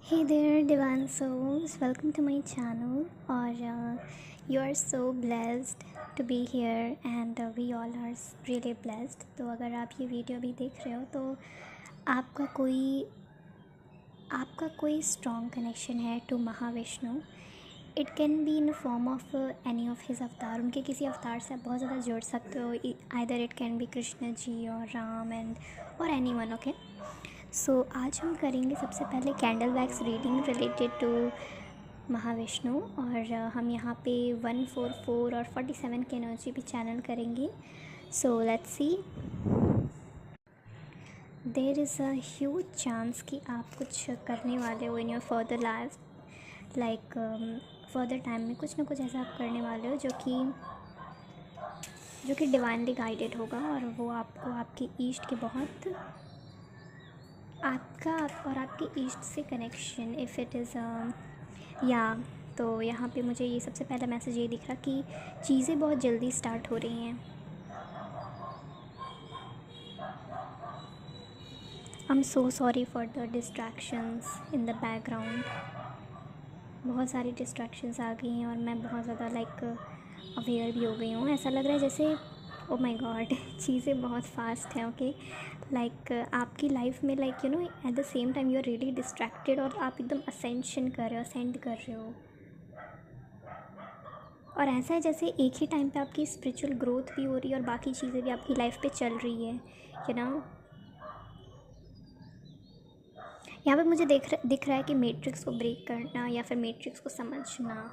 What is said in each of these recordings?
Hey there, Divine Souls. Welcome to my channel. और you are so blessed to be here and we all are really blessed. तो अगर आप ये video भी देख रहे हो तो आपका कोई आपका कोई स्ट्रॉन्ग कनेक्शन है to Mahavishnu. It can be in form of any of his avatar. उनके किसी अवतार से आप बहुत ज़्यादा जुड़ सकते हो. Either it can be Krishna ji और राम एंड और एनी वन. ओके, सो आज हम करेंगे सबसे पहले candle wax reading related to Mahavishnu. और हम यहाँ पे 144 और 47 की एनर्जी भी चैनल करेंगे. So let's see. There is a huge chance कि आप कुछ करने वाले हो in your further life. Like further time में कुछ ना कुछ ऐसा आप करने वाले हो जो कि डिवाइनली गाइडेड होगा. और वो आपको आपकी ईस्ट की बहुत आपका और आपके ईस्ट से कनेक्शन इफ़ इट इज़ या. तो यहाँ पे मुझे ये सबसे पहला मैसेज ये दिख रहा कि चीज़ें बहुत जल्दी स्टार्ट हो रही हैं. I am so sorry for the distractions in the background. बहुत सारी डिस्ट्रैक्शंस आ गई हैं और मैं बहुत ज़्यादा अवेयर भी हो गई हूँ. ऐसा लग रहा है जैसे ओ माय गॉड चीज़ें बहुत फास्ट हैं. ओके, आपकी लाइफ में at the same time you are really distracted और आप एकदम असेंशन कर रहे हो, असेंड कर रहे हो. और ऐसा है जैसे एक ही टाइम पे आपकी स्पिरिचुअल ग्रोथ भी हो रही है और बाकी चीज़ें भी आपकी लाइफ पे चल रही है. यू नो, यहाँ पे मुझे दिख रहा है कि मैट्रिक्स को ब्रेक करना या फिर मैट्रिक्स को समझना.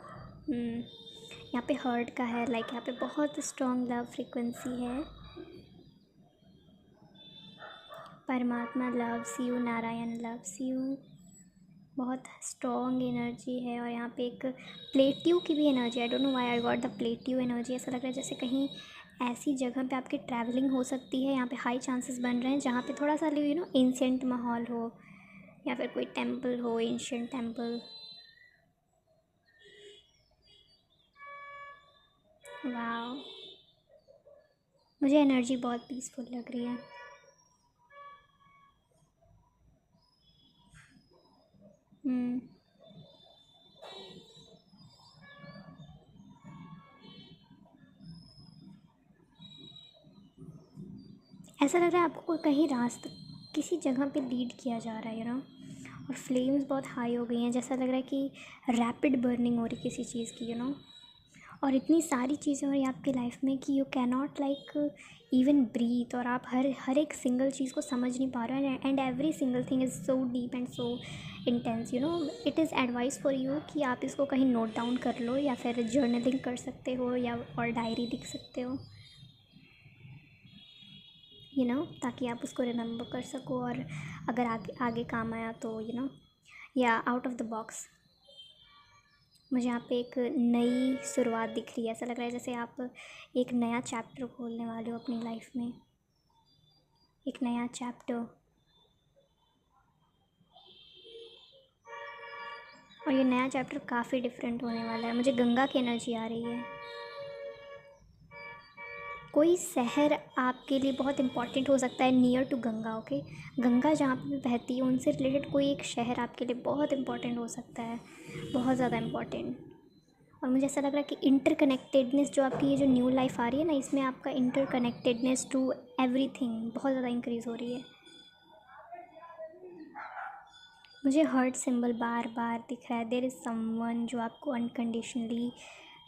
यहाँ पे हर्ट का है. यहाँ पे बहुत स्ट्रॉन्ग लव फ्रीक्वेंसी है. परमात्मा loves you, Narayan loves you. बहुत स्ट्रॉन्ग एनर्जी है. और यहाँ पे एक प्लेट्यू की भी energy. I don't know why I got the plateau energy. ऐसा लग रहा है जैसे कहीं ऐसी जगह पे आपकी ट्रैवलिंग हो सकती है. यहाँ पे हाई चांसेस बन रहे हैं जहाँ पे थोड़ा सा एंशिएंट माहौल हो या फिर कोई टेम्पल हो, एंशिएंट टेम्पल. वाओ, मुझे एनर्जी बहुत पीसफुल लग रही है. ऐसा लग रहा है आपको कहीं रास्ता किसी जगह पे लीड किया जा रहा है. और फ्लेम्स बहुत हाई हो गई हैं. जैसा लग रहा है कि रैपिड बर्निंग हो रही किसी चीज़ की. और इतनी सारी चीज़ें हो रही आपकी लाइफ में कि you can not even breathe. और आप हर एक सिंगल चीज़ को समझ नहीं पा रहे हैं. And every single thing is so deep and so intense. It is advice for you कि आप इसको कहीं नोट डाउन कर लो या फिर जर्नलिंग कर सकते हो या और डायरी लिख सकते हो. ताकि आप उसको रिमेंबर कर सको और अगर आगे आगे काम आया तो या आउट ऑफ द बॉक्स. मुझे यहाँ पे एक नई शुरुआत दिख रही है. ऐसा लग रहा है जैसे आप एक नया चैप्टर खोलने वाले हो अपनी लाइफ में. एक नया चैप्टर. और ये नया चैप्टर काफ़ी डिफरेंट होने वाला है. मुझे गंगा की एनर्जी आ रही है. कोई शहर आपके लिए बहुत इंपॉर्टेंट हो सकता है near to Ganga. Okay, Ganga जहाँ पे भी बहती है उनसे रिलेटेड कोई एक शहर आपके लिए बहुत इंपॉर्टेंट हो सकता है, बहुत ज़्यादा इंपॉर्टेंट. और मुझे ऐसा लग रहा है कि इंटरकनेक्टेडनेस जो आपकी ये जो न्यू लाइफ आ रही है ना, इसमें आपका इंटरकनेक्टेडनेस टू एवरीथिंग बहुत ज़्यादा इंक्रीज़ हो रही है. मुझे हर्ट सिंबल बार बार दिख रहा है. देयर इज़ समवन जो आपको अनकंडीशनली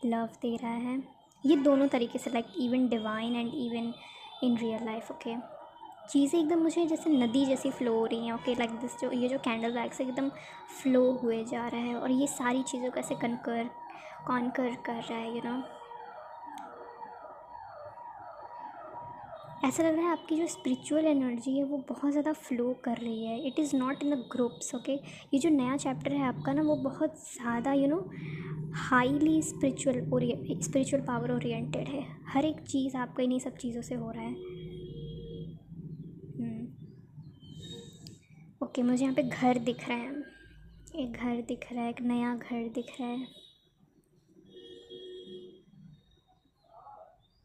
लव दे रहा है. ये दोनों तरीके से even divine and even in real life. Okay, चीज़ें एकदम मुझे जैसे नदी जैसी फ़्लो हो रही हैं. ओके, लाइक दिस जो ये जो कैंडल वैक्स एकदम फ़्लो हुए जा रहा है और ये सारी चीज़ों को ऐसे कॉन्कर कर रहा है. ऐसा लग रहा है आपकी जो स्पिरिचुअल एनर्जी है वो बहुत ज़्यादा फ़्लो कर रही है. It is not in the groups. Okay, ये जो नया चैप्टर है आपका ना वो बहुत ज़्यादा हाईली स्पिरिचुअल पावर ओरिएंटेड है. हर एक चीज़ आपका इन्हीं सब चीज़ों से हो रहा है. ओके, मुझे यहाँ पे घर दिख रहे हैं. एक घर दिख रहा है, एक नया घर दिख रहा है.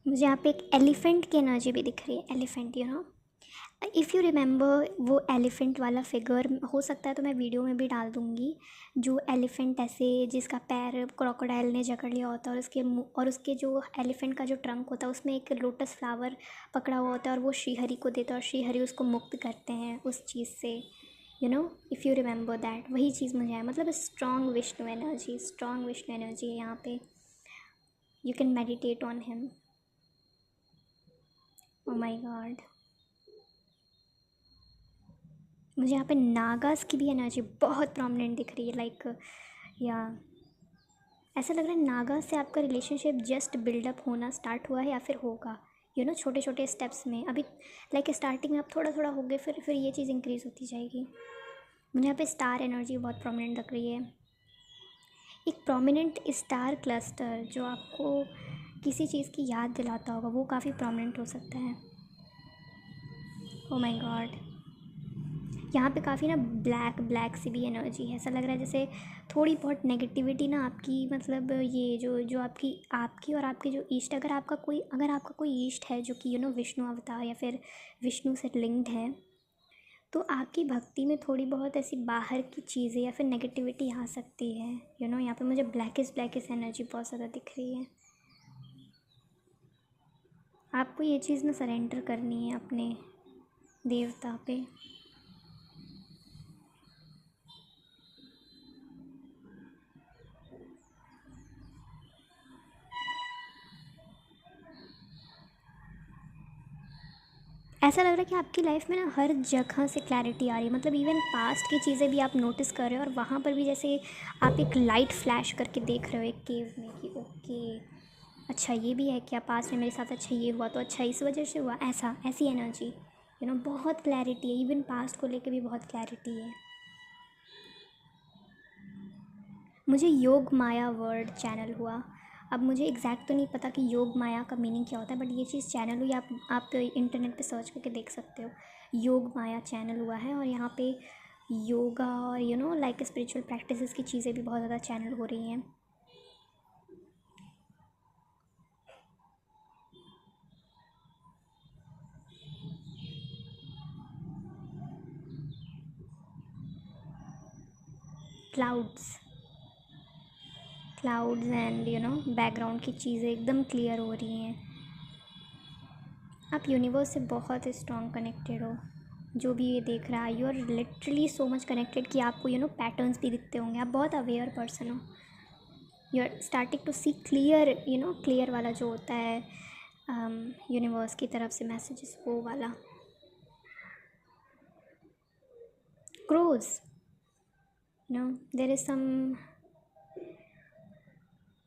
मुझे यहाँ पे एक एलिफेंट की एनर्जी भी दिख रही है. एलिफेंट इफ़ यू रिमेंबर वो एलिफेंट वाला फिगर, हो सकता है तो मैं वीडियो में भी डाल दूँगी, जो एलिफेंट ऐसे जिसका पैर क्रोकोडाइल ने जकड़ लिया होता है और उसके मुँह और उसके जो एलिफेंट का जो ट्रंक होता है उसमें एक लोटस फ्लावर पकड़ा हुआ होता है और वो श्रीहरि को देता है और श्रीहरि उसको मुक्त करते हैं उस चीज़ से, you know, if you remember that, वही चीज़ मुझे है, मतलब स्ट्रॉन्ग विष्णु एनर्जी है यहाँ पे। You can meditate on him. O my God, मुझे यहाँ पे नागास की भी एनर्जी बहुत प्रोमिनेंट दिख रही है, लाइक या ऐसा लग रहा है नागास से आपका रिलेशनशिप जस्ट बिल्डअप होना स्टार्ट हुआ है या फिर होगा, यू नो, छोटे छोटे स्टेप्स में। अभी लाइक स्टार्टिंग में आप थोड़ा थोड़ा हो गए, फिर ये चीज़ इंक्रीज़ होती जाएगी। मुझे यहाँ पे स्टार एनर्जी बहुत प्रोमिनेंट लग रही है, एक प्रोमिनेंट स्टार क्लस्टर जो आपको किसी चीज़ की याद दिलाता होगा, वो काफ़ी प्रोमिनेंट हो सकता है। ओ माय गॉड, यहाँ पे काफ़ी ना ब्लैक ब्लैक सी भी एनर्जी है, ऐसा लग रहा है जैसे थोड़ी बहुत नेगेटिविटी ना आपकी, मतलब ये जो आपकी आपकी और आपके जो ईष्ट, अगर आपका कोई ईष्ट है जो कि यू नो विष्णु अवतार या फिर विष्णु से लिंक्ड है, तो आपकी भक्ति में थोड़ी बहुत ऐसी बाहर की चीज़ें या फिर नेगेटिविटी आ सकती है, यू नो। यहाँ पे मुझे ब्लैकिश एनर्जी बहुत ज़्यादा दिख रही है। आपको ये चीज़ ना सरेंडर करनी है अपने देवता पे। ऐसा लग रहा है कि आपकी लाइफ में ना हर जगह से क्लैरिटी आ रही है, मतलब इवन पास्ट की चीज़ें भी आप नोटिस कर रहे हो और वहाँ पर भी जैसे आप एक लाइट फ्लैश करके देख रहे हो एक केव में कि ओके, अच्छा ये भी है क्या पास्ट में मेरे साथ, अच्छा ये हुआ तो अच्छा इस वजह से हुआ, ऐसी एनर्जी, यू नो, बहुत क्लैरिटी है, इवन पास्ट को लेके भी बहुत क्लैरिटी है। मुझे योग माया वर्ड चैनल हुआ। अब मुझे एग्जैक्ट तो नहीं पता कि योग माया का मीनिंग क्या होता है, बट ये चीज़ चैनल हुई, आप इंटरनेट पे सर्च करके देख सकते हो। योग माया चैनल हुआ है और यहाँ पे योगा और you know like spiritual practices की चीज़ें भी बहुत ज़्यादा चैनल हो रही हैं। Clouds clouds and you know background की चीज़ें एकदम क्लियर हो रही हैं। आप यूनिवर्स से बहुत स्ट्रॉन्ग कनेक्टेड हो, जो भी ये देख रहा है, you are literally so much connected कि आपको यू नो पैटर्न्स भी दिखते होंगे, आप बहुत अवेयर पर्सन हो। You are starting to see clear, you know clear वाला जो होता है यूनिवर्स की तरफ से मैसेजेस, वो वाला। क्रोज, नो देर इज़ सम,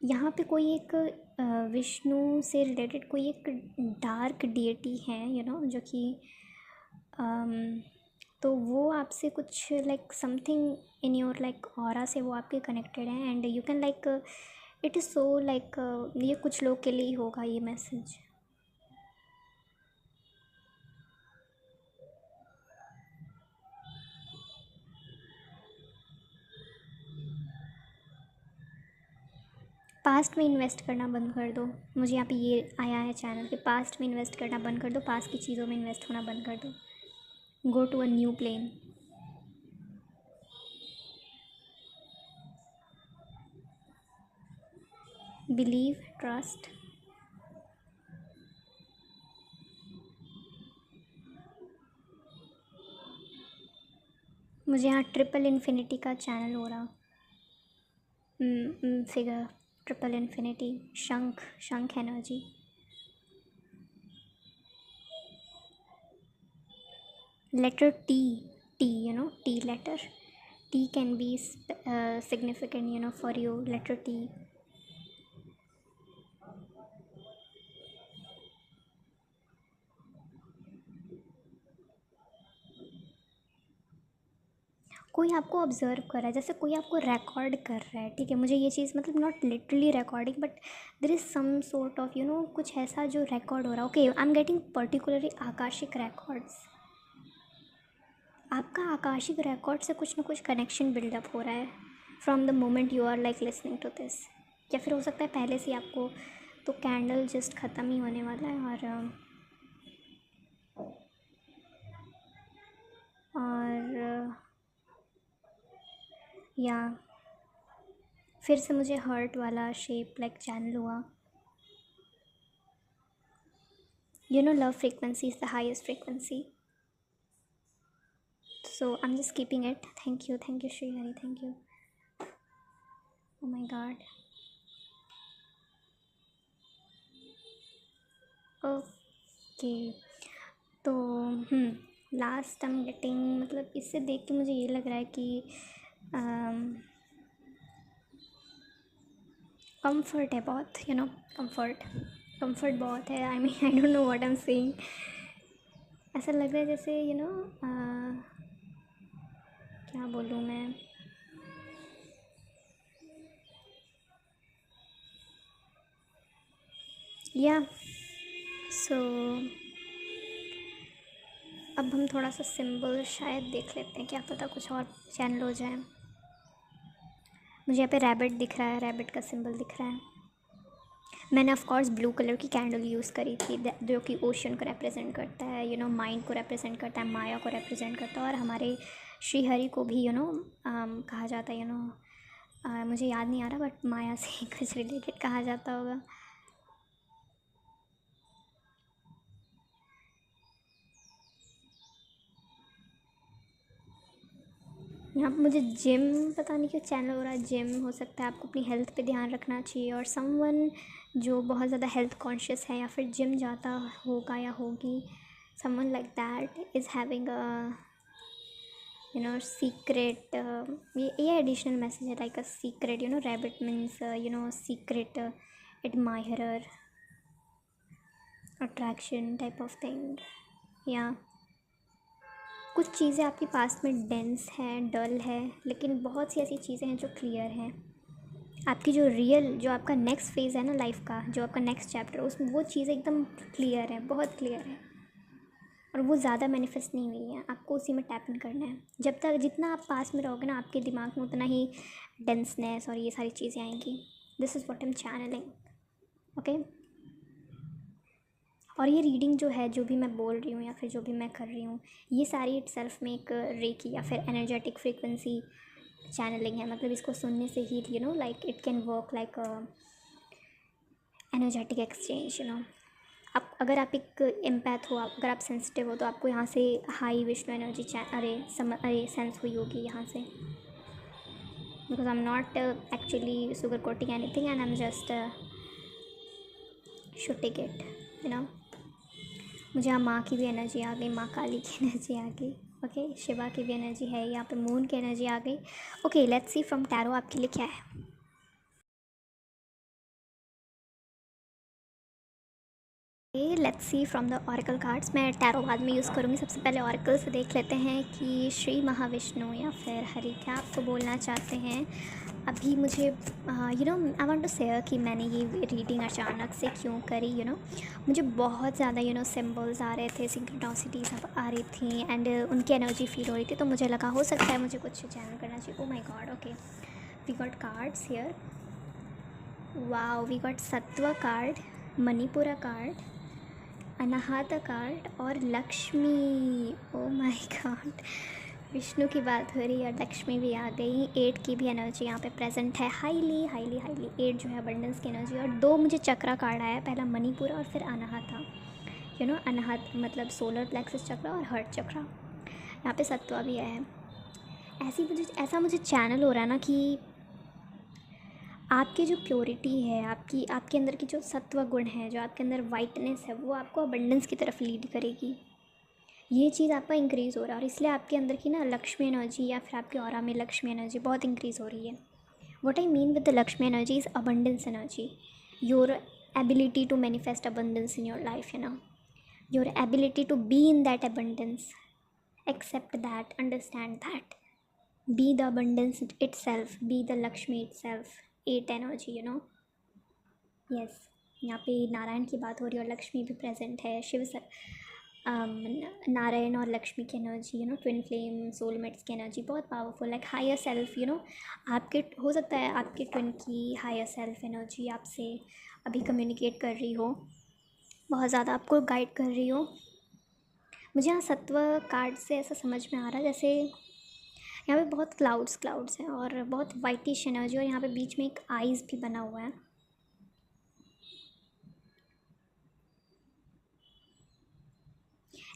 यहाँ पे कोई एक विष्णु से रिलेटेड कोई एक डार्क डीटी है, यू नो, जो कि तो वो आपसे कुछ like something in your like aura से वो आपके कनेक्टेड है and you can like it is so like, ये कुछ लोग के लिए ही होगा ये मैसेज। पास्ट में इन्वेस्ट करना बंद कर दो, मुझे यहाँ पे ये आया है चैनल के, पास्ट में इन्वेस्ट करना बंद कर दो, पास्ट की चीज़ों में इन्वेस्ट होना बंद कर दो, go to a new plane. Believe, trust. मुझे यहाँ ट्रिपल इन्फिनिटी का चैनल हो रहा, फिगर, ट्रिपल इन्फिनिटी, शंख energy. Letter T, you know T letter, T can be significant, you know, for you, letter T। कोई आपको ऑब्ज़र्व कर रहा है, जैसे कोई आपको रिकॉर्ड कर रहा है, ठीक है, मुझे ये चीज़ मतलब not literally recording but there is some sort of you know कुछ ऐसा जो रिकॉर्ड हो रहा है। Okay, I am getting particularly Akashic records, आपका आकाशिक रिकॉर्ड से कुछ ना कुछ कनेक्शन बिल्डअप हो रहा है from the moment you are like listening to this, या फिर हो सकता है पहले से आपको, तो कैंडल जस्ट ख़त्म ही होने वाला है और और या फिर से मुझे हर्ट वाला शेप लाइक चैनल हुआ. You know, love frequency is the highest frequency. So I'm just keeping it. Thank you, Sri Hari, thank you. Oh my god. Okay. तो लास्ट आई एम गेटिंग, मतलब इससे देख के मुझे ये लग रहा है कि कंफर्ट है बहुत, यू नो, कंफर्ट बहुत है. I mean I don't know what I am saying. ऐसा लग रहा है जैसे यू नो क्या बोलूँ मैं. या सो अब हम थोड़ा सा सिंबल शायद देख लेते हैं, क्या पता कुछ और चैनल हो जाए. मुझे यहाँ पे रैबिट दिख रहा है, रैबिट का सिंबल दिख रहा है. मैंने ऑफ कोर्स ब्लू कलर की कैंडल यूज़ करी थी जो कि ओशन को रिप्रेजेंट करता है, यू नो, माइंड को रिप्रेजेंट करता है, माया को रिप्रेजेंट करता है, और हमारे श्री हरि को भी यू नो कहा जाता है, यू नो, मुझे याद नहीं आ रहा बट माया से कुछ रिलेटेड कहा जाता होगा. यहाँ पर मुझे जिम, पता नहीं क्यों चैनल हो रहा है, जिम हो सकता है. आपको अपनी हेल्थ पे ध्यान रखना चाहिए, और समवन जो बहुत ज़्यादा हेल्थ कॉन्शियस है या फिर जिम जाता होगा या होगी, someone like that is having a you know secret. ये एडिशनल मैसेज है, like a secret, you know, rabbit means you know secret admirer, attraction type of thing. या कुछ चीज़ें आपके पास में डेंस हैं, डल है, लेकिन बहुत सी ऐसी चीज़ें हैं जो क्लियर हैं. आपकी जो रियल, जो आपका नेक्स्ट फेज़ है ना लाइफ का, जो आपका नेक्स्ट चैप्टर, उसमें वो चीज़ें एकदम क्लियर है, बहुत क्लियर है, और वो ज़्यादा मैनिफेस्ट नहीं हुई है. आपको उसी में टैप इन करना है. जब तक जितना आप पास में रहोगे ना, आपके दिमाग में उतना ही डेंसनेस और ये सारी चीज़ें आएंगी. This is what I am channelling. Okay. और ये रीडिंग जो है, जो भी मैं बोल रही हूँ या फिर जो भी मैं कर रही हूँ, ये सारी इटसेल्फ में एक रेकी या फिर एनर्जेटिक फ्रीक्वेंसी चैनलिंग है. मतलब इसको सुनने से ही you know like it can work like energetic exchange, you know. आप अगर आप एक एम्पैथ हो, अगर आप सेंसिटिव हो, तो आपको यहाँ से हाई विष्णु एनर्जी अरे सेंस हुई होगी यहाँ से. Because I am not actually sugar coating anything and I am just shooting it, you know. मुझे यहाँ माँ की भी एनर्जी आ गई, माँ काली की एनर्जी आ गई. ओके, शिवा की भी एनर्जी है, यहाँ पे मून की एनर्जी आ गई. Okay, let's C from tarot आपके लिए क्या है. Let's see from the auricle cards. मैं टैरो बाद में यूज़ करूँगी. सबसे पहले ऑरिकल से देख लेते हैं कि श्री महाविष्णु या फिर हरि क्या आपको बोलना चाहते हैं. अभी मुझे you know I want to share कि मैंने ये रीडिंग अचानक से क्यों करी. यू नो मुझे बहुत ज़्यादा यू नो सिम्बल्स आ रहे थे, सिंक्रोनिसिटी सब आ रही थी, एंड उनकी एनर्जी फील हो रही थी. तो मुझे लगा हो सकता है मुझे कुछ चैनल करना चाहिए. Oh my god. Okay, we got cards here. Wow, we got सत्व card, Manipura card, Anahata card और Lakshmi. Oh my god, Vishnu की बात हो रही है और लक्ष्मी भी आ गई. 8 की भी एनर्जी यहाँ पे प्रेजेंट है. हाईली हाईली हाईली 8 जो है अबंडेंस की एनर्जी. और 2 मुझे चक्रा कार्ड आया, पहला मणिपुर और फिर अनाहता. यू नो अनाहत मतलब सोलर प्लेक्सस चक्रा और हर्ट चक्रा. यहाँ पे सत्वा भी आया है. ऐसा मुझे चैनल हो रहा है ना कि आपकी जो प्योरिटी है, आपके अंदर की जो सत्व गुण है, जो आपके अंदर वाइटनेस है, वो आपको अबंडेंस की तरफ लीड करेगी. ये चीज़ आपका इंक्रीज़ हो रहा है, और इसलिए आपके अंदर की ना लक्ष्मी एनर्जी या फिर आपके ऑरा में लक्ष्मी एनर्जी बहुत इंक्रीज़ हो रही है. What I mean with the Lakshmi energy is abundance energy. Your ability to manifest abundance in your life, you know, your ability to be in that abundance, accept that, understand that, be the abundance itself, be the Lakshmi itself. 8 energy, you know. yes, यहाँ पे नारायण की बात हो रही है और लक्ष्मी भी present है. नारायण और लक्ष्मी की energy, you know, twin flame soulmates की एनर्जी बहुत powerful. Like higher self, you know, आपके हो सकता है आपके ट्विन की हायर सेल्फ एनर्जी आपसे अभी कम्युनिकेट कर रही हो, बहुत ज़्यादा आपको गाइड कर रही हो. मुझे यहाँ सत्व कार्ड से ऐसा समझ में आ रहा है जैसे यहाँ पे बहुत क्लाउड्स हैं और बहुत वाइटिश एनर्जी, और यहाँ पे बीच में एक आइज़ भी बना हुआ है।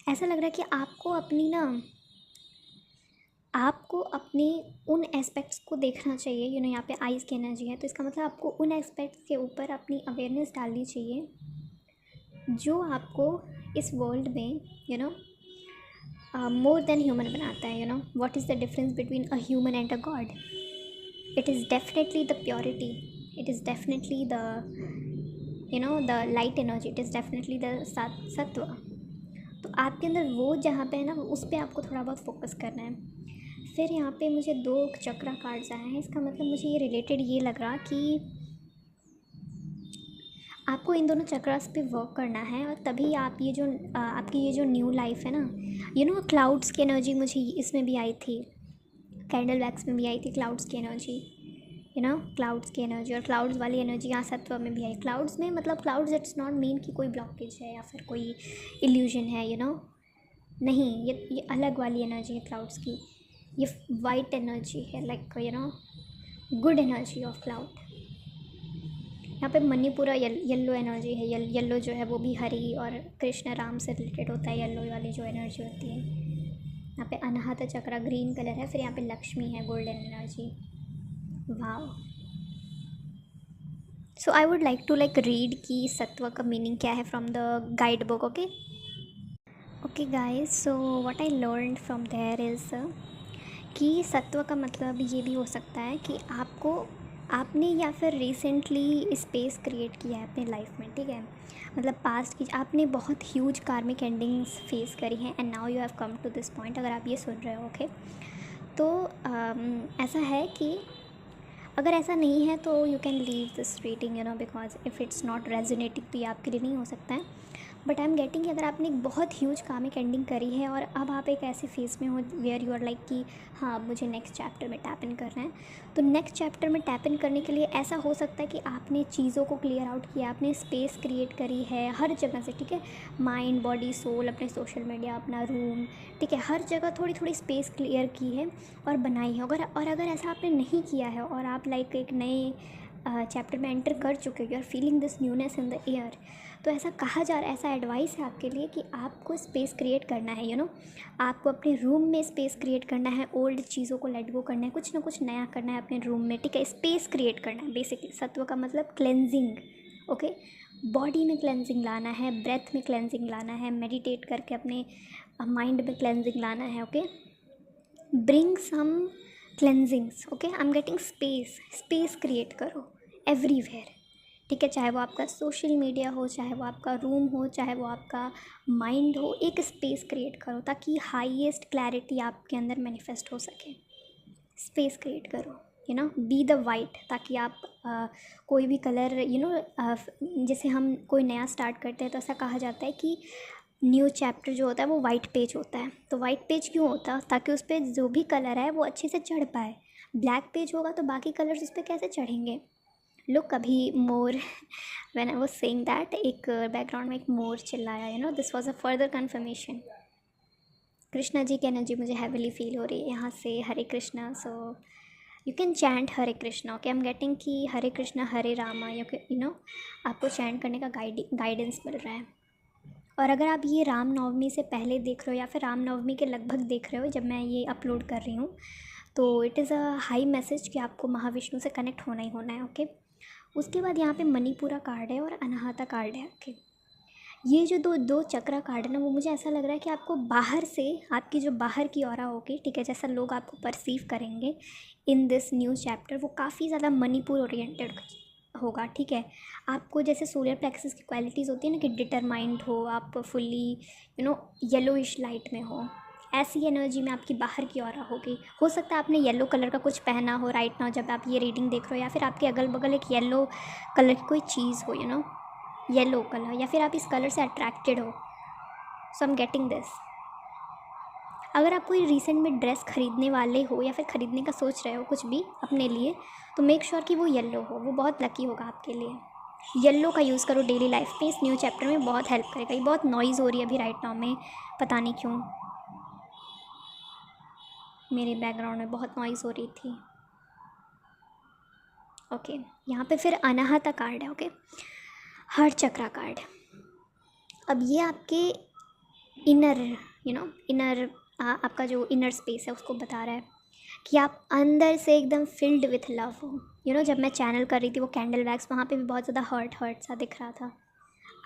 ऐसा लग रहा है कि आपको अपनी उन एस्पेक्ट्स को देखना चाहिए। यहाँ पे आइज़ की एनर्जी है, तो इसका मतलब आपको उन एस्पेक्ट्स के ऊपर अपनी अवेयरनेस डालनी चाहिए जो आपको इस वर्ल्ड में मोर देन ह्यूमन बनाता है। What is the difference between a human and a God? It is definitely the purity, it is definitely the light energy, it is definitely the सत्व। तो आपके अंदर वो जहाँ पे है ना, उस पर आपको थोड़ा बहुत फोकस करना है। फिर यहाँ पे मुझे 2 चक्रा कार्ड्स आए हैं। इसका मतलब मुझे ये रिलेटेड ये लग रहा कि आपको इन दोनों चक्रास पे वर्क करना है, और तभी आप आपकी ये जो न्यू लाइफ है ना, क्लाउड्स की एनर्जी मुझे इसमें भी आई थी, कैंडल वैक्स में भी आई थी क्लाउड्स की एनर्जी, क्लाउड्स की एनर्जी, और क्लाउड्स वाली एनर्जी यहाँ सत्व में भी आई। क्लाउड्स में मतलब क्लाउड्स इट्स नॉट मीन कि कोई ब्लॉकेज है या फिर कोई इल्यूजन है, नहीं, ये अलग वाली एनर्जी है क्लाउड्स की। ये वाइट एनर्जी है, like good energy of cloud. यहाँ पे मणिपुरा येल्लो एनर्जी है। येल्लो जो है वो भी हरि और कृष्ण राम से रिलेटेड होता है, येल्लो वाली जो एनर्जी होती है। यहाँ पे अनाहत चक्र ग्रीन कलर है, फिर यहाँ पे लक्ष्मी है, golden energy. Wow. So I would like to read कि सत्व का मीनिंग क्या है from the guide book. Okay guys, so what I learned from there is कि सत्व का मतलब ये भी हो सकता है कि आपने या फिर रिसेंटली स्पेस क्रिएट किया है अपने लाइफ में, ठीक है। मतलब पास्ट की आपने बहुत ह्यूज कार्मिक एंडिंग्स फेस करी हैं, and now you have come to this point, अगर आप ये सुन रहे हो। ओके, तो ऐसा है कि अगर ऐसा नहीं है तो you can leave this reading, because if it's not resonating तो ये आपके लिए नहीं हो सकता है। बट आई एम गेटिंग कि अगर आपने एक बहुत ह्यूज कामिक एंडिंग करी है और अब आप एक ऐसे फेज़ में हो वेयर यू आर लाइक कि हाँ, अब मुझे नेक्स्ट चैप्टर में टैप इन करना है, तो नेक्स्ट चैप्टर में टैप इन करने के लिए ऐसा हो सकता है कि आपने चीज़ों को क्लियर आउट किया, आपने स्पेस क्रिएट करी है हर जगह से, ठीक है। माइंड, बॉडी, सोल, अपने सोशल मीडिया, अपना रूम, ठीक है, हर जगह थोड़ी थोड़ी स्पेस क्लियर की है और बनाई है। अगर ऐसा आपने नहीं किया है और आप लाइक एक नए चैप्टर में एंटर कर चुके हो, you are feeling this newness in the air, तो ऐसा कहा जा रहा है, ऐसा एडवाइस है आपके लिए कि आपको स्पेस क्रिएट करना है। आपको अपने रूम में स्पेस क्रिएट करना है, ओल्ड चीज़ों को लेट गो करना है, कुछ ना कुछ नया करना है अपने रूम में, ठीक है। स्पेस क्रिएट करना है बेसिकली। सत्व का मतलब क्लेंजिंग, ओके। बॉडी में क्लेंजिंग लाना है, ब्रेथ में क्लेंजिंग लाना है, मेडिटेट करके अपने माइंड में क्लेंजिंग लाना है, okay. Bring some cleansings, okay. I am getting space create करो एवरीवेयर, ठीक है। चाहे वो आपका सोशल मीडिया हो, चाहे वो आपका रूम हो, चाहे वो आपका माइंड हो, एक स्पेस क्रिएट करो ताकि हाईएस्ट क्लैरिटी आपके अंदर मैनिफेस्ट हो सके। स्पेस क्रिएट करो, बी द वाइट, ताकि आप कोई भी कलर, जैसे हम कोई नया स्टार्ट करते हैं तो ऐसा कहा जाता है कि न्यू चैप्टर जो होता है वो वाइट पेज होता है। तो वाइट पेज क्यों होता है? ताकि उस पर जो भी कलर है वो अच्छे से चढ़ पाए। ब्लैक पेज होगा तो बाकी कलर्स उस पर कैसे चढ़ेंगे? लुक, अभी मोर when I was saying that, एक बैकग्राउंड में एक मोर चिल्लाया, this was a further confirmation. Krishna ji की एनर्जी मुझे हैवीली फील हो रही है यहाँ से। Hare Krishna, so you can chant Hare Krishna, okay. I am getting कि हरे कृष्णा हरे रामा, आपको चैंट करने का गाइडेंस मिल रहा है। और अगर आप ये रामनवमी से पहले देख रहे हो या फिर रामनवमी के लगभग देख रहे हो जब मैं ये अपलोड कर रही हूँ, तो it is a hi message कि आपको महाविष्णु से कनेक्ट होना ही होना है, ओके। उसके बाद यहाँ पे मणिपुरा कार्ड है और अनाहता कार्ड है, ओके। ये जो दो चक्रा कार्ड है ना, वो मुझे ऐसा लग रहा है कि आपको बाहर से, आपकी जो बाहर की ऑरा होगी, ठीक है, जैसा लोग आपको परसीव करेंगे इन दिस न्यू चैप्टर, वो काफ़ी ज़्यादा मणिपुर ओरिएंटेड होगा, ठीक है। आपको जैसे सोलर प्लेक्सस की क्वालिटीज़ होती है ना कि डिटरमाइंड हो, आप फुल्ली येलोइश लाइट में हो, ऐसी एनर्जी में आपकी बाहर की ऑरा होगी। हो सकता है आपने येलो कलर का कुछ पहना हो राइट नाउ जब आप ये रीडिंग देख रहे हो, या फिर आपके अगल बगल एक येलो कलर की कोई चीज़ हो, येलो कलर, या फिर आप इस कलर से अट्रैक्टेड हो। सो आई एम गेटिंग दिस। अगर आप कोई रिसेंट में ड्रेस खरीदने वाले हो या फिर ख़रीदने का सोच रहे हो कुछ भी अपने लिए, तो मेक श्योर कि वो येलो हो, वो बहुत लकी होगा आपके लिए। येलो का यूज़ करो डेली लाइफ में, इस न्यू चैप्टर में बहुत हेल्प करेगा। ये बहुत नॉइज़ हो रही है अभी राइट नाउ में, पता नहीं क्यों मेरे बैकग्राउंड में बहुत नॉइज़ हो रही थी। ओके, यहाँ पे फिर अनाहता कार्ड है। ओके, हर चक्रा कार्ड। अब ये आपके इनर इनर आपका जो इनर स्पेस है उसको बता रहा है कि आप अंदर से एकदम फिल्ड विथ लव हो। जब मैं चैनल कर रही थी वो कैंडल वैक्स, वहाँ पे भी बहुत ज़्यादा हर्ट सा दिख रहा था।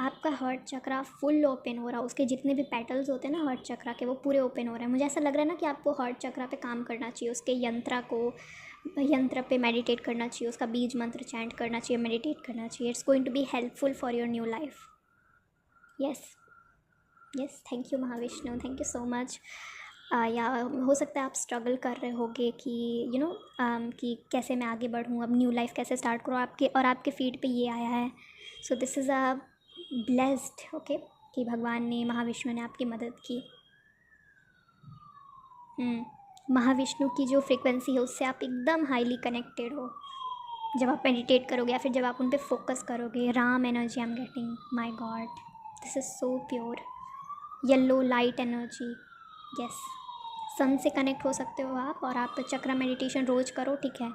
आपका हर्ट चक्रा फुल ओपन हो रहा है, उसके जितने भी पेटल्स होते हैं ना हर्ट चक्रा के, वो पूरे ओपन हो रहे हैं। मुझे ऐसा लग रहा है ना कि आपको हर्ट चक्रा पे काम करना चाहिए, उसके यंत्र पे मेडिटेट करना चाहिए, उसका बीज मंत्र चैंट करना चाहिए, मेडिटेट करना चाहिए। It's going to be helpful for your new life. Yes yes, thank you Mahavishnu, thank you so much. या हो सकता है आप स्ट्रगल कर रहे होगे कि कि कैसे मैं आगे बढ़ूँ, अब न्यू लाइफ कैसे स्टार्ट करूँ, आपके फीड पे ये आया है। So this is a blessed, okay, कि भगवान ने, महाविष्णु ने आपकी मदद की। महाविष्णु की जो फ्रीक्वेंसी है उससे आप एकदम हाईली कनेक्टेड हो जब आप मेडिटेट करोगे, या फिर जब आप उन पर फोकस करोगे। Ram energy I am getting, my God, this is so pure. Yellow light energy, yes. Sun से कनेक्ट हो सकते हो आप, और आप चक्रा मेडिटेशन रोज़ करो, ठीक है।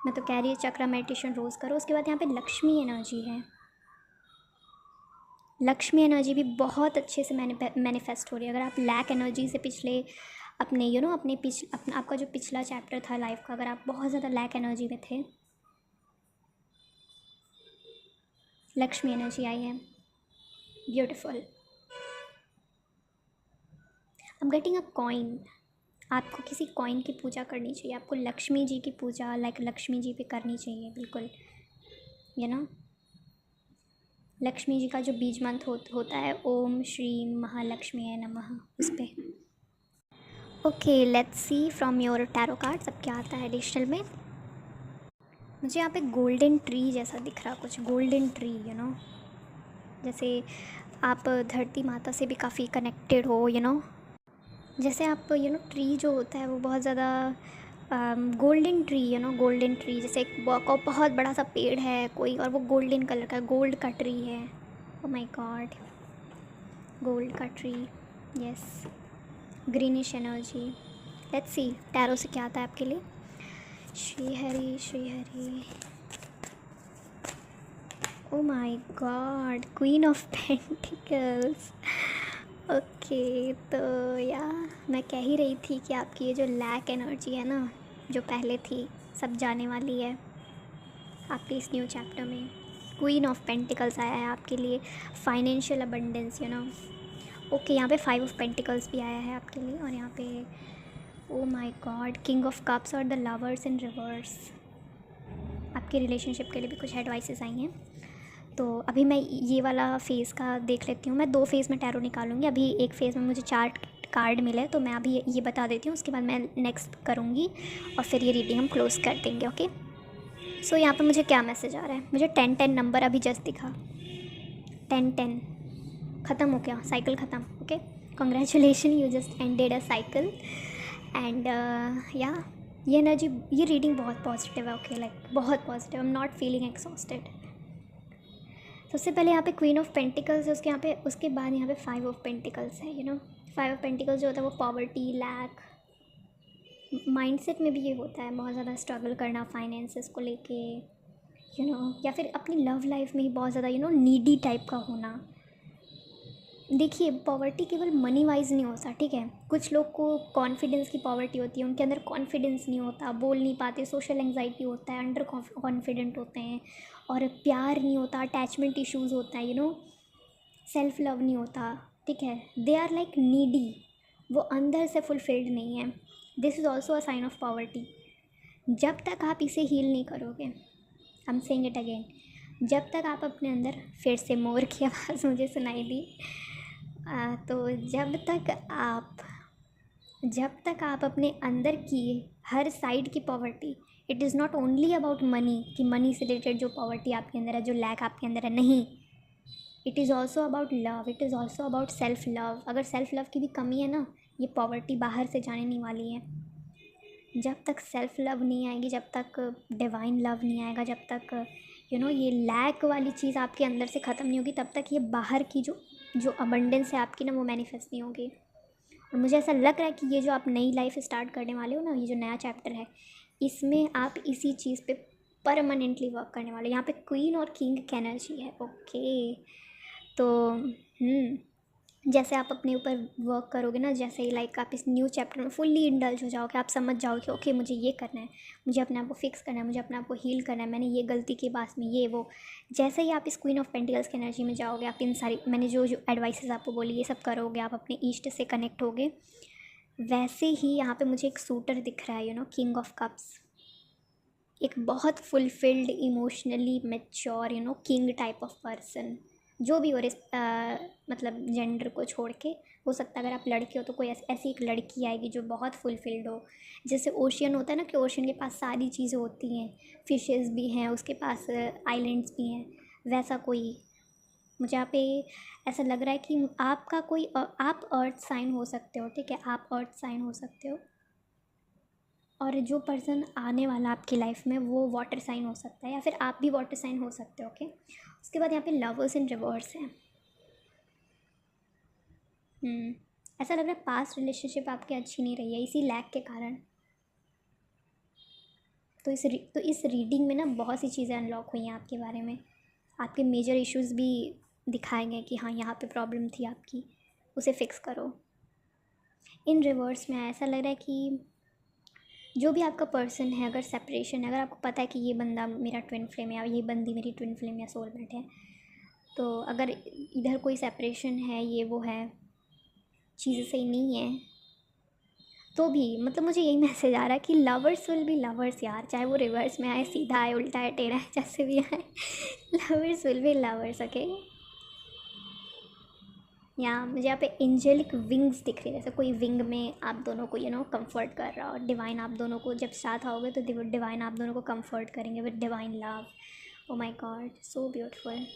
मैं तो कह रही हूँ चक्रा मेडिटेशन रोज़ करो। उसके बाद यहाँ पे लक्ष्मी एनर्जी है। लक्ष्मी एनर्जी भी बहुत अच्छे से मैनिफेस्ट हो रही है। अगर आप लैक एनर्जी से पिछले अपने आपका जो पिछला चैप्टर था लाइफ का, अगर आप बहुत ज़्यादा लैक एनर्जी में थे, लक्ष्मी एनर्जी आई है, beautiful. I am getting a coin. आपको किसी कॉइन की पूजा करनी चाहिए, आपको लक्ष्मी जी की पूजा लक्ष्मी जी पे करनी चाहिए, बिल्कुल। लक्ष्मी जी का जो बीज मंत्र होता है, ओम श्री महालक्ष्मी नमः, उस पर। Okay, let's C from your tarot cards अब क्या आता है एडिशनल में। मुझे यहाँ पे गोल्डन ट्री जैसा दिख रहा, कुछ गोल्डन ट्री, जैसे आप धरती माता से भी काफ़ी कनेक्टेड हो, जैसे आप ट्री जो होता है वो बहुत ज़्यादा गोल्डन ट्री, गोल्डन ट्री, जैसे एक बहुत बड़ा सा पेड़ है कोई, और वो गोल्डन कलर का, गोल्ड का ट्री है। ओ माय गॉड, गोल्ड का tree, yes. Greenish energy. Let's see tarot से क्या आता है आपके लिए। श्री हरि श्री हरि। ओ my God, queen of pentacles. Okay, तो मैं कह ही रही थी कि आपकी ये जो लैक एनर्जी है ना, जो पहले थी, सब जाने वाली है आपके इस न्यू चैप्टर में। क्वीन ऑफ पेंटिकल्स आया है आपके लिए, फाइनेंशियल अबंडेंस, ओके। यहाँ पे 5 ऑफ पेंटिकल्स भी आया है आपके लिए, और यहाँ पे ओ my God, king of cups और द लवर्स इन रिवर्स। आपके रिलेशनशिप के लिए भी कुछ एडवाइसेस आई हैं। तो अभी मैं ये वाला फ़ेज़ का देख लेती हूँ। मैं 2 फ़ेज़ में टैरो निकालूंगी। अभी एक फ़ेज़ में मुझे 4 कार्ड मिले, तो मैं अभी ये बता देती हूँ, उसके बाद मैं नेक्स्ट करूँगी और फिर ये रीडिंग हम क्लोज़ कर देंगे, ओके। सो यहाँ पे मुझे क्या मैसेज आ रहा है, मुझे 10-10 नंबर अभी जस्ट दिखा। 10-10 ख़त्म हो गया, साइकिल ख़त्म, okay. Congratulation, you just ended a cycle. And ये एनर्जी, ये रीडिंग बहुत पॉजिटिव है, ओके, बहुत positive. I am not feeling exhausted. सबसे पहले यहाँ पे क्वीन ऑफ पेंटिकल्स है, उसके बाद यहाँ पे 5 ऑफ पेंटिकल्स है। 5 ऑफ पेंटिकल्स जो होता है वो पॉवर्टी, लैक, माइंडसेट में भी ये होता है, बहुत ज़्यादा स्ट्रगल करना फाइनेंसेस को लेके, या फिर अपनी लव लाइफ में ही बहुत ज़्यादा नीडी टाइप का होना। देखिए, पॉवर्टी केवल मनी वाइज नहीं होता, ठीक है। कुछ लोग को कॉन्फिडेंस की पॉवर्टी होती है, उनके अंदर कॉन्फिडेंस नहीं होता, बोल नहीं पाते, सोशल एंग्जाइटी होता है, अंडर कॉन्फिडेंट होते हैं, और प्यार नहीं होता, अटैचमेंट इश्यूज़ होता है, सेल्फ लव नहीं होता, ठीक है। दे आर लाइक नीडी, वो अंदर से फुलफिल्ड नहीं है। This is also a sign of poverty. जब तक आप इसे हील नहीं करोगे, I am saying it again, जब तक आप अपने अंदर, फिर से मोर की आवाज़ मुझे सुनाई दी, तो जब तक आप अपने अंदर की हर साइड की poverty, it is not only about money, कि मनी से रिलेटेड जो पॉवर्टी आपके अंदर है, जो लैक आपके अंदर है, नहीं, it is also about love, it is also about self love. अगर सेल्फ लव की भी कमी है ना, ये पॉवर्टी बाहर से जाने नहीं वाली है। जब तक सेल्फ लव नहीं आएगी, जब तक डिवाइन लव नहीं आएगा, जब तक ये लैक वाली चीज़ आपके अंदर से ख़त्म नहीं होगी तब तक ये बाहर की जो जो अबंडेंस है आपकी ना, वो मैनिफेस्ट नहीं होगी। और मुझे ऐसा लग रहा है कि ये जो आप नई लाइफ स्टार्ट करने वाले हो ना, ये जो नया चैप्टर है, इसमें आप इसी चीज़ पे परमानेंटली वर्क करने वाले हो। यहाँ पे क्वीन और किंग की एनर्जी है। ओके, तो जैसे आप अपने ऊपर वर्क करोगे ना, जैसे ही लाइक आप इस न्यू चैप्टर में फुल्ली इंडल्ज हो जाओगे, आप समझ जाओगे ओके मुझे ये करना है, मुझे अपने आप को फिक्स करना है, मुझे अपने आप को हील करना है, मैंने ये गलती की बात में ये वो। जैसे ही आप इस क्वीन ऑफ पेंटिकल्स की एनर्जी में जाओगे, आप इन सारी मैंने जो जो एडवाइसेस आपको बोली ये सब करोगे, आप अपने ईस्ट से कनेक्ट होगे, वैसे ही यहाँ पे मुझे एक सूटर दिख रहा है, किंग ऑफ कप्स। एक बहुत fulfilled, emotionally mature, king type of person, जो भी हो मतलब जेंडर को छोड़ के। हो सकता है अगर आप लड़के हो तो कोई ऐसी एक लड़की आएगी जो बहुत फुलफिल्ड हो। जैसे ओशियन होता है ना, कि ओशियन के पास सारी चीज़ें होती हैं, फिशेस भी हैं उसके पास, आइलैंड्स भी हैं, वैसा कोई मुझे यहाँ पे ऐसा लग रहा है कि आपका कोई आप अर्थ साइन हो सकते हो, ठीक है, आप अर्थ साइन हो सकते हो। और जो पर्सन आने वाला आपकी लाइफ में वो वाटर साइन हो सकता है, या फिर आप भी वाटर साइन हो सकते हो। ओके, उसके बाद यहाँ पे लवर्स इन रिवर्स है। ऐसा लग रहा है पास्ट रिलेशनशिप आपकी अच्छी नहीं रही है इसी लैक के कारण। तो इस रीडिंग में ना बहुत सी चीज़ें अनलॉक हुई हैं आपके बारे में। आपके मेजर इश्यूज़ भी दिखाए गए कि हाँ यहाँ पे प्रॉब्लम थी आपकी, उसे फिक्स करो। इन रिवर्स में ऐसा लग रहा है कि जो भी आपका पर्सन है, अगर सेपरेशन है, अगर आपको पता है कि ये बंदा मेरा ट्विन फ्लेम है या ये बंदी मेरी ट्विन फ्लेम या सोलमेट है, तो अगर इधर कोई सेपरेशन है, ये वो है, चीज़ें सही नहीं है, तो भी मतलब मुझे यही मैसेज आ रहा है कि लवर्स विल बी लवर्स यार, चाहे वो रिवर्स में आए, सीधा आए, उल्टा आए, टेढ़ा आए, जैसे भी आए, lovers will be lovers. Okay, यहाँ मुझे यहाँ पे एंजेलिक विंग्स दिख रही है, जैसे कोई विंग में आप दोनों को कंफर्ट कर रहा हो। डिवाइन आप दोनों को जब साथ आओगे तो डिवाइन आप दोनों को कंफर्ट करेंगे with divine love. O my God, so beautiful.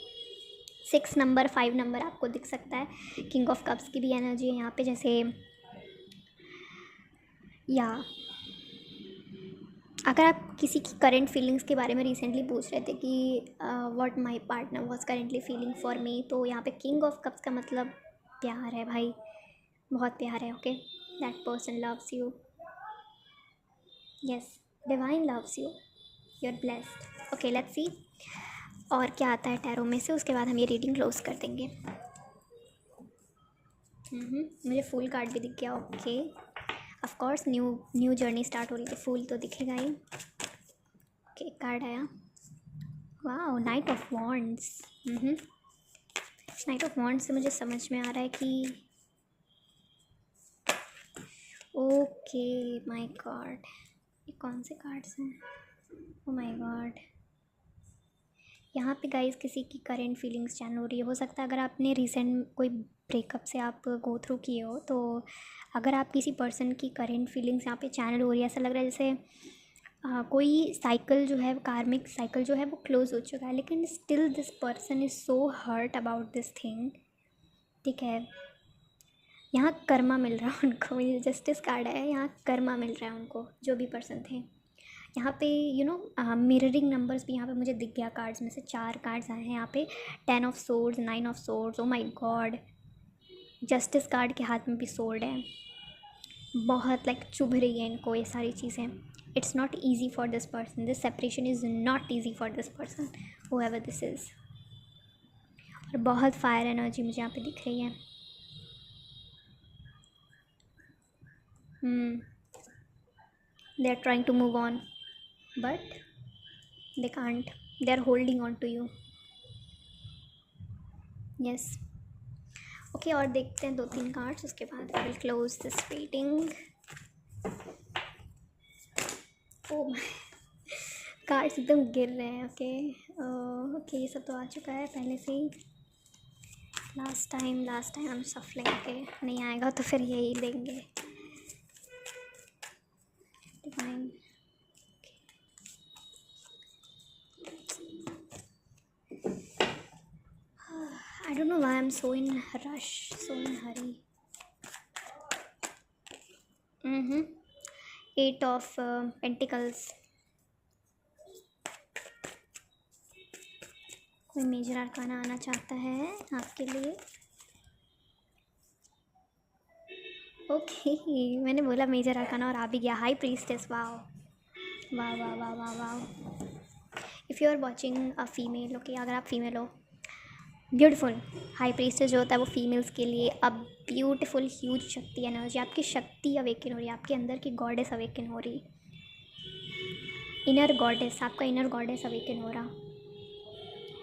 6 number, 5 number आपको दिख सकता है। किंग ऑफ कप्स की भी एनर्जी है यहाँ पे, जैसे या अगर आप किसी की करेंट फीलिंग्स के बारे में रिसेंटली पूछ रहे थे कि what my partner was currently feeling for me, तो यहाँ पे किंग ऑफ कप्स का मतलब प्यार है भाई, बहुत प्यार है। Okay, that person loves you, yes, divine loves you, you are blessed. Okay, let's see और क्या आता है टैरो में से, उसके बाद हम ये रीडिंग क्लोज कर देंगे। मुझे फुल कार्ड भी दिख गया। Okay, of course new journey start हो रही थी, फूल तो दिखेगा ही। ओके, कार्ड आया, वाह, night of wands. Night of wands से मुझे समझ में आ रहा है कि ओके माय गॉड, ये कौन से कार्ड्स हैं? ओ माय गॉड, यहाँ पे गाइस किसी की करेंट फीलिंग्स चैनल हो रही है। हो सकता है अगर आपने रिसेंट कोई ब्रेकअप से आप गो थ्रू किए हो, तो अगर आप किसी पर्सन की करेंट फीलिंग्स यहाँ पे चैनल हो रही है, ऐसा लग रहा है जैसे कोई साइकिल जो है, कार्मिक साइकिल जो है वो क्लोज हो चुका है, लेकिन still this person is so hurt about this thing. ठीक है, यहाँ कर्मा मिल रहा है उनको, मुझे जस्टिस कार्ड है, यहाँ कर्मा मिल रहा है उनको, जो भी पर्सन थे। यहाँ पे मिररिंग नंबर्स भी यहाँ पे मुझे दिख गया, कार्ड्स में से 4 कार्ड्स आए हैं यहाँ पे। 10 of swords, 9 of swords, O my God, justice card के हाथ में भी सोर्ड है। बहुत लाइक चुभ रही है इनको ये सारी चीज़ें। It's not easy for this person, this separation is not easy for this person, whoever this is. और बहुत फायर एनर्जी मुझे यहाँ पे दिख रही है। They are trying to move on but they can't, they are holding on to you, yes। Okay, और देखते हैं 2-3 कार्ड्स, उसके बाद I will close this reading. Oh cards एकदम गिर रहे हैं। ओके ओके, ये सब तो आ चुका है पहले से ही, लास्ट टाइम हम सफलिंग। ओके, नहीं आएगा तो फिर यही देंगे, divine. I don't know why I'm so in rush, so in hurry. 8 of Pentacles, कोई मेजर अरकाना आना चाहता है आपके लिए? ओके मैंने बोला मेजर अरकाना और आ भी गया। हाई प्रीस्टेस, वाह वाह वाह वाह वाह वाह। If you are watching a female, okay, अगर आप फीमेल हो, ब्यूटीफुल। हाई प्रीस्टेस जो होता है वो फीमेल्स के लिए अब ब्यूटीफुल ह्यूज शक्ति एनर्जी, आपकी शक्ति अवेकन हो रही है, आपके अंदर की गॉडेस अवेकन हो रही, इनर गॉडेस, आपका इनर गॉडेस अवेकन हो रहा।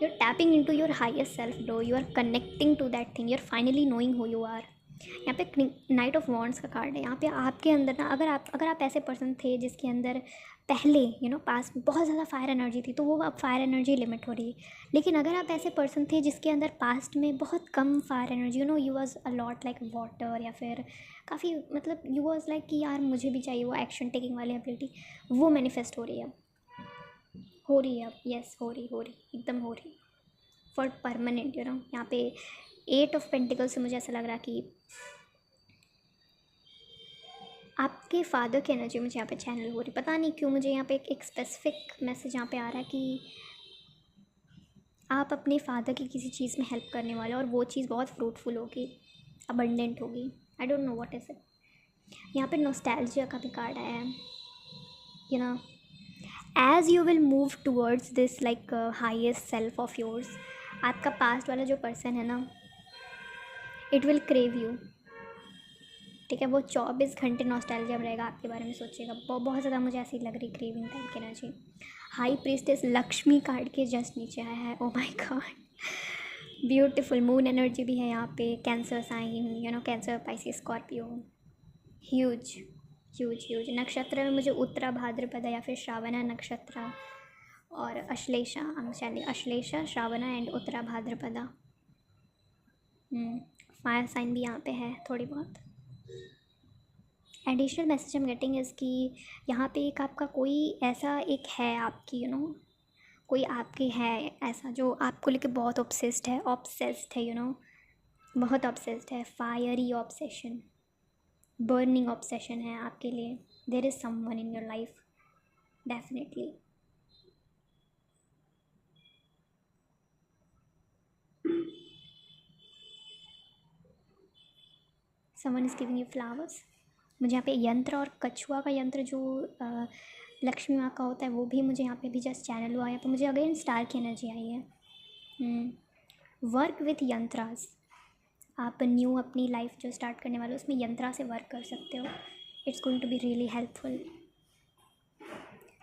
You are tapping in to your highest self bro, you are connecting to that thing, you are finally knowing who you are. यहाँ पे नाइट ऑफ वॉन्ड्स का card है। यहाँ पे आपके अंदर ना, अगर आप ऐसे पर्सन थे जिसके अंदर पहले पास बहुत ज़्यादा फायर एनर्जी थी, तो वो अब फायर एनर्जी लिमिट हो रही है। लेकिन अगर आप ऐसे पर्सन थे जिसके अंदर पास्ट में बहुत कम fire energy, you was a lot like water, या फिर काफ़ी मतलब यू वॉज लाइक कि यार मुझे भी चाहिए वो एक्शन टेकिंग वाली एबिलिटी, वो मैनिफेस्ट हो रही है अब, हो रही है अब, यस हो रही एकदम हो रही फॉर परमानेंट। यहाँ पे 8 ऑफ पेंटिकल से मुझे ऐसा लग रहा कि आपके फादर की एनर्जी मुझे यहाँ पे चैनल हो रही, पता नहीं क्यों मुझे यहाँ पे एक स्पेसिफिक मैसेज यहाँ पे आ रहा है कि आप अपने फादर की किसी चीज़ में हेल्प करने वाले हो और वो चीज़ बहुत फ्रूटफुल होगी, अबंडेंट होगी। I don't know what is it. यहाँ पे नॉस्टैल्जिया का भी कार्ड आया है। As you will move towards this like highest self of yours, आपका पास्ट वाला जो पर्सन है ना, इट विल क्रेव यू, ठीक है। वो 24 घंटे नॉस्टैल्जिया में रहेगा, आपके बारे में सोचेगा। बहुत ज़्यादा मुझे ऐसी लग रही क्रेविंग टाइप की एनर्जी। हाई प्रीस्टेस लक्ष्मी कार्ड के जस्ट नीचे आया है। Oh my god, beautiful moon energy भी है यहाँ पे। Cancer sign, cancer, pisces, scorpio, huge huge huge. नक्षत्र में मुझे उत्तरा भाद्रपदा या फिर श्रावणा नक्षत्र और Ashlesha, Shravana and Uttara Bhadrapada. Fire sign भी यहाँ पे है थोड़ी बहुत। Additional message I am getting is कि यहाँ पे एक आपका कोई ऐसा एक है आपकी कोई आपके है ऐसा जो आपको लेके बहुत ऑब्सेस्ड है, बहुत ऑब्सेस्ड है। फायरी ऑब्सेशन, बर्निंग ऑब्सेशन है आपके लिए। There is someone in your life definitely. Someone is giving you flowers. मुझे यहाँ पे यंत्र और कछुआ का यंत्र जो लक्ष्मी माँ का होता है वो भी मुझे यहाँ पे भी जस्ट चैनल हुआ है। तो मुझे अगेन स्टार की एनर्जी आई है। वर्क विथ यंत्रास, आप न्यू अपनी लाइफ जो स्टार्ट करने वाले हो उसमें यंत्रा से वर्क कर सकते हो। It's going to be really helpful.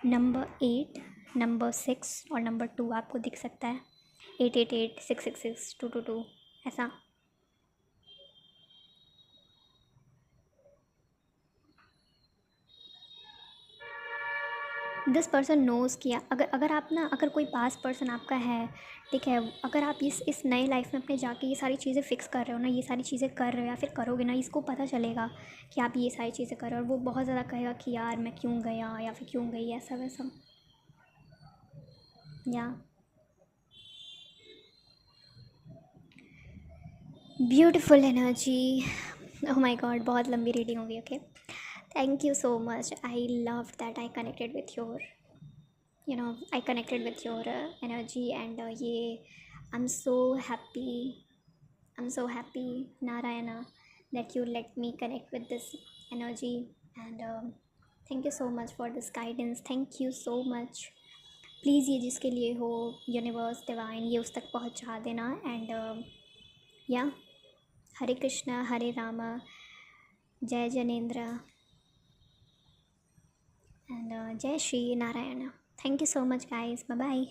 Number 8, number 6 और नंबर 2 आपको दिख सकता है। 888, 666, 222 ऐसा। दिस पर्सन नोज़ किया, अगर आप ना, अगर कोई पास पर्सन आपका है, ठीक है, अगर आप इस नए लाइफ में अपने जाके ये सारी चीज़ें फ़िक्स कर रहे हो ना, ये सारी चीज़ें कर रहे हो या फिर करोगे ना, इसको पता चलेगा कि आप ये सारी चीज़ें कर रहे हो, और वो बहुत ज़्यादा कहेगा कि यार मैं क्यों गया या फिर क्यों गई, ऐसा वैसा। या beautiful energy. Oh my God, बहुत लंबी रीडिंग होगी। Okay, thank you so much. I love that I connected with your I connected with your energy, and I'm so happy, Narayana, that you let me connect with this energy, and thank you so much for this guidance, thank you so much। Please ये जिसके लिए हो, universe, divine, ये उस तक पहुंचा देना। And या हरे कृष्णा हरे रामा, जय जनेन्द्र, एंड जय Shri Narayan. Thank you so much guys, bye bye।